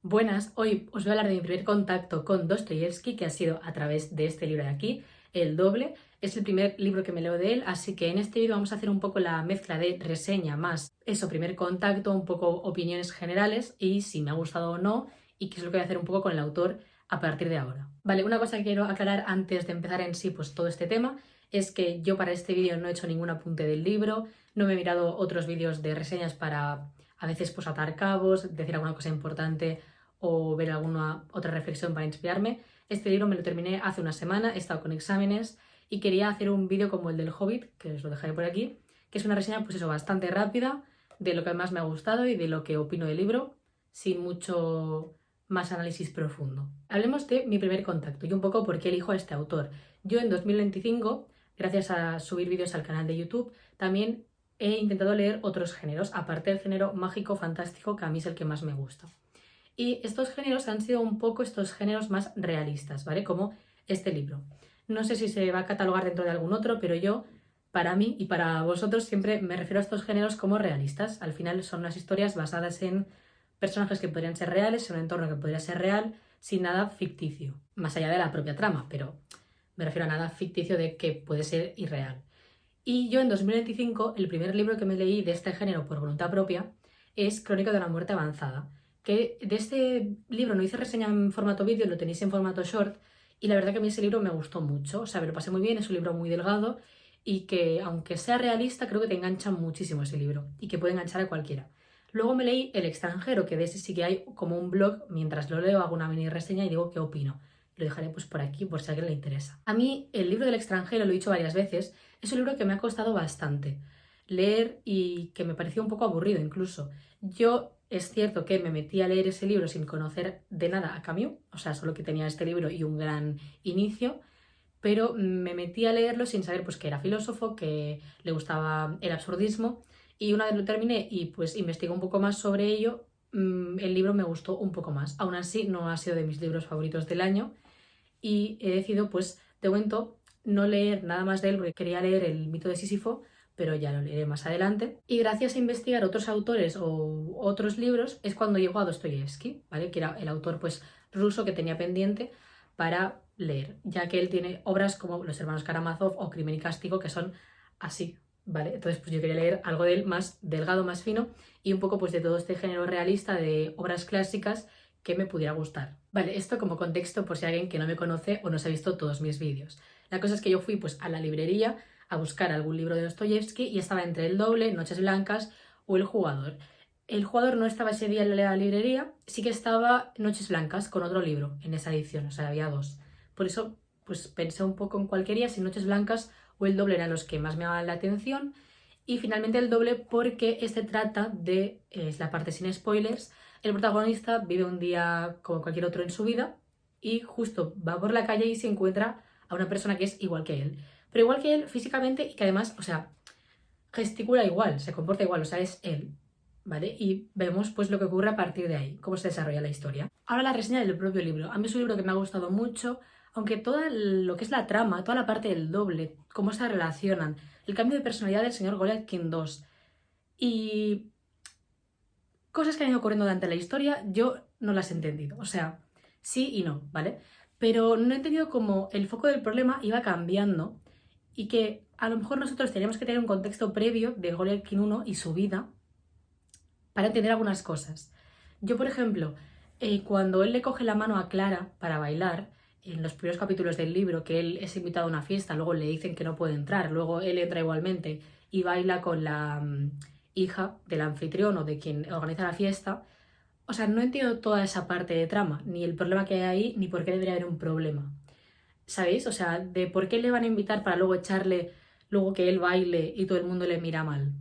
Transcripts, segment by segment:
Buenas, hoy os voy a hablar de mi primer contacto con Dostoyevsky, que ha sido a través de este libro de aquí, El Doble. Es el primer libro que me leo de él, así que en este vídeo vamos a hacer un poco la mezcla de reseña más eso, primer contacto, un poco opiniones generales y si me ha gustado o no, y qué es lo que voy a hacer un poco con el autor a partir de ahora. Vale, una cosa que quiero aclarar antes de empezar en sí, pues todo este tema, es que yo para este vídeo no he hecho ningún apunte del libro, no me he mirado otros vídeos de reseñas para a veces pues atar cabos, decir alguna cosa importante o ver alguna otra reflexión para inspirarme. Este libro me lo terminé hace una semana, he estado con exámenes y quería hacer un vídeo como el del Hobbit, que os lo dejaré por aquí, que es una reseña pues eso, bastante rápida de lo que más me ha gustado y de lo que opino del libro, sin mucho más análisis profundo. Hablemos de mi primer contacto y un poco por qué elijo a este autor. Yo en 2025, gracias a subir vídeos al canal de YouTube, también he intentado leer otros géneros, aparte del género mágico fantástico, que a mí es el que más me gusta. Y estos géneros han sido un poco estos géneros más realistas, ¿vale? Como este libro. No sé si se va a catalogar dentro de algún otro, pero yo, para mí y para vosotros, siempre me refiero a estos géneros como realistas. Al final son unas historias basadas en personajes que podrían ser reales, en un entorno que podría ser real, sin nada ficticio. Más allá de la propia trama, pero me refiero a nada ficticio de que puede ser irreal. Y yo en 2025, el primer libro que me leí de este género por voluntad propia es Crónica de una muerte avanzada, que de este libro no hice reseña en formato vídeo, lo tenéis en formato short, y la verdad que a mí ese libro me gustó mucho, o sea, me lo pasé muy bien, es un libro muy delgado y que aunque sea realista, creo que te engancha muchísimo ese libro y que puede enganchar a cualquiera. Luego me leí El extranjero, que de ese sí que hay como un blog, mientras lo leo hago una mini reseña y digo qué opino. Lo dejaré pues por aquí por si a alguien le interesa. A mí el libro del extranjero, lo he dicho varias veces, es un libro que me ha costado bastante leer y que me pareció un poco aburrido incluso. Yo es cierto que me metí a leer ese libro sin conocer de nada a Camus, o sea, solo que tenía este libro y un gran inicio, pero me metí a leerlo sin saber pues que era filósofo, que le gustaba el absurdismo y una vez lo terminé y pues investigué un poco más sobre ello, el libro me gustó un poco más. Aún así no ha sido de mis libros favoritos del año y he decidido pues de momento no leer nada más de él porque quería leer El mito de Sísifo, pero ya lo leeré más adelante. Y gracias a investigar otros autores o otros libros es cuando llegó a Dostoyevsky, ¿vale? Que era el autor pues ruso que tenía pendiente para leer, ya que él tiene obras como Los hermanos Karamazov o Crimen y Castigo que son así, ¿vale? Entonces pues yo quería leer algo de él más delgado, más fino y un poco pues de todo este género realista de obras clásicas que me pudiera gustar. Vale, esto como contexto por si hay alguien que no me conoce o no se ha visto todos mis vídeos. La cosa es que yo fui pues a la librería a buscar algún libro de Dostoyevsky y estaba entre El Doble, Noches Blancas o El Jugador. El Jugador no estaba ese día en la librería, sí que estaba Noches Blancas con otro libro en esa edición, o sea, había dos. Por eso pues pensé un poco en cuál quería, si Noches Blancas o El Doble eran los que más me llamaban la atención y finalmente El Doble porque este trata de, es la parte sin spoilers, el protagonista vive un día como cualquier otro en su vida y justo va por la calle y se encuentra a una persona que es igual que él. Pero igual que él físicamente y que además, o sea, gesticula igual, se comporta igual, o sea, es él, ¿vale? Y vemos pues lo que ocurre a partir de ahí, cómo se desarrolla la historia. Ahora la reseña del propio libro. A mí es un libro que me ha gustado mucho, aunque todo lo que es la trama, toda la parte del doble, cómo se relacionan, el cambio de personalidad del señor Goletkin II y cosas que han ido ocurriendo durante la historia, yo no las he entendido. O sea, sí y no, ¿vale? Pero no he entendido cómo el foco del problema iba cambiando y que a lo mejor nosotros teníamos que tener un contexto previo de Goletkin I y su vida para entender algunas cosas. Yo, por ejemplo, cuando él le coge la mano a Clara para bailar, en los primeros capítulos del libro, que él es invitado a una fiesta, luego le dicen que no puede entrar, luego él entra igualmente y baila con la hija del anfitrión o de quien organiza la fiesta. O sea, no entiendo toda esa parte de trama, ni el problema que hay ahí, ni por qué debería haber un problema. ¿Sabéis? O sea, de por qué le van a invitar para luego echarle, luego que él baile y todo el mundo le mira mal.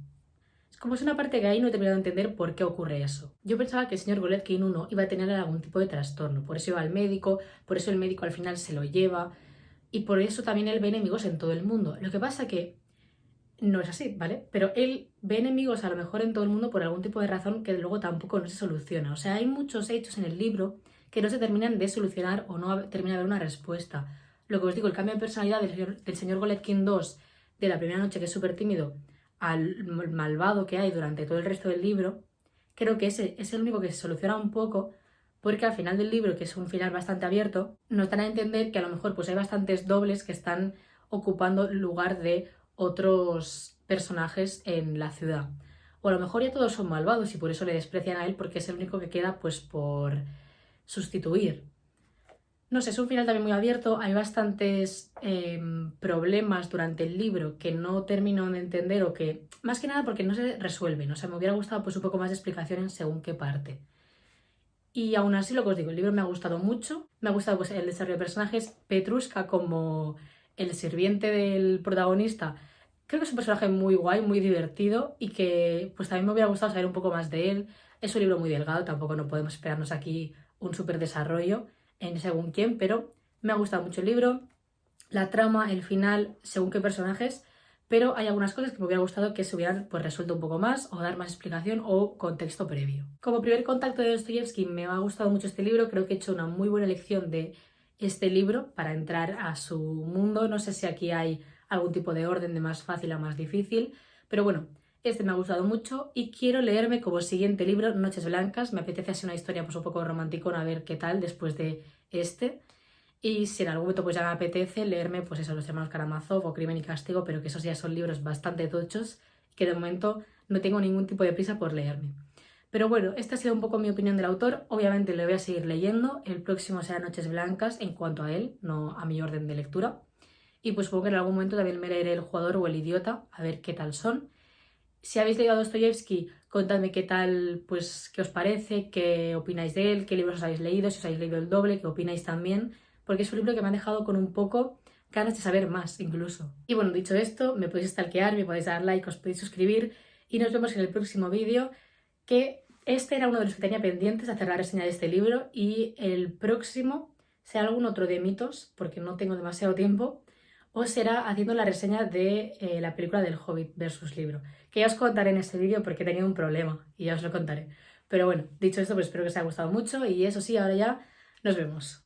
Es como es una parte que ahí no he terminado de entender por qué ocurre eso. Yo pensaba que el señor Goletkin I iba a tener algún tipo de trastorno, por eso iba al médico, por eso el médico al final se lo lleva y por eso también él ve enemigos en todo el mundo. Lo que pasa que no es así, ¿vale? Pero él ve enemigos a lo mejor en todo el mundo por algún tipo de razón que luego tampoco no se soluciona. O sea, hay muchos hechos en el libro que no se terminan de solucionar o no termina de haber una respuesta. Lo que os digo, el cambio de personalidad del señor Goletkin II de la primera noche, que es súper tímido, al malvado que hay durante todo el resto del libro, creo que ese es el único que se soluciona un poco, porque al final del libro, que es un final bastante abierto, nos dan a entender que a lo mejor pues hay bastantes dobles que están ocupando el lugar de otros personajes en la ciudad. O a lo mejor ya todos son malvados y por eso le desprecian a él porque es el único que queda pues por sustituir. No sé, es un final también muy abierto, hay bastantes problemas durante el libro que no termino de entender o que, más que nada porque no se resuelven, o sea, me hubiera gustado pues un poco más de explicación en según qué parte. Y aún así, lo que os digo, el libro me ha gustado mucho, me ha gustado pues el desarrollo de personajes, Petrushka como el sirviente del protagonista, creo que es un personaje muy guay, muy divertido y que pues también me hubiera gustado saber un poco más de él. Es un libro muy delgado, tampoco no podemos esperarnos aquí un súper desarrollo en según quién, pero me ha gustado mucho el libro, la trama, el final, según qué personajes, pero hay algunas cosas que me hubiera gustado que se hubieran pues, resuelto un poco más o dar más explicación o contexto previo. Como primer contacto de Dostoyevsky me ha gustado mucho este libro, creo que he hecho una muy buena elección de este libro para entrar a su mundo. No sé si aquí hay algún tipo de orden de más fácil a más difícil, pero bueno, este me ha gustado mucho y quiero leerme como siguiente libro Noches Blancas. Me apetece hacer una historia pues, un poco romanticona a ver qué tal después de este. Y si en algún momento pues ya me apetece leerme pues eso, Los hermanos Karamazov o Crimen y Castigo, pero que esos ya son libros bastante tochos que de momento no tengo ningún tipo de prisa por leerme. Pero bueno, esta ha sido un poco mi opinión del autor. Obviamente le voy a seguir leyendo. El próximo será Noches Blancas en cuanto a él, no a mi orden de lectura. Y pues supongo que en algún momento también me leeré El jugador o El idiota, a ver qué tal son. Si habéis leído a Dostoyevsky, contadme qué tal, pues qué os parece, qué opináis de él, qué libros os habéis leído, si os habéis leído el doble, qué opináis también, porque es un libro que me ha dejado con un poco ganas de saber más incluso. Y bueno, dicho esto, me podéis stalkear, me podéis dar like, os podéis suscribir y nos vemos en el próximo vídeo, que este era uno de los que tenía pendientes, hacer la reseña de este libro, y el próximo será algún otro de mitos, porque no tengo demasiado tiempo, o será haciendo la reseña de la película del Hobbit versus libro, que ya os contaré en este vídeo porque he tenido un problema y ya os lo contaré. Pero bueno, dicho esto, pues espero que os haya gustado mucho y eso sí, ahora ya nos vemos.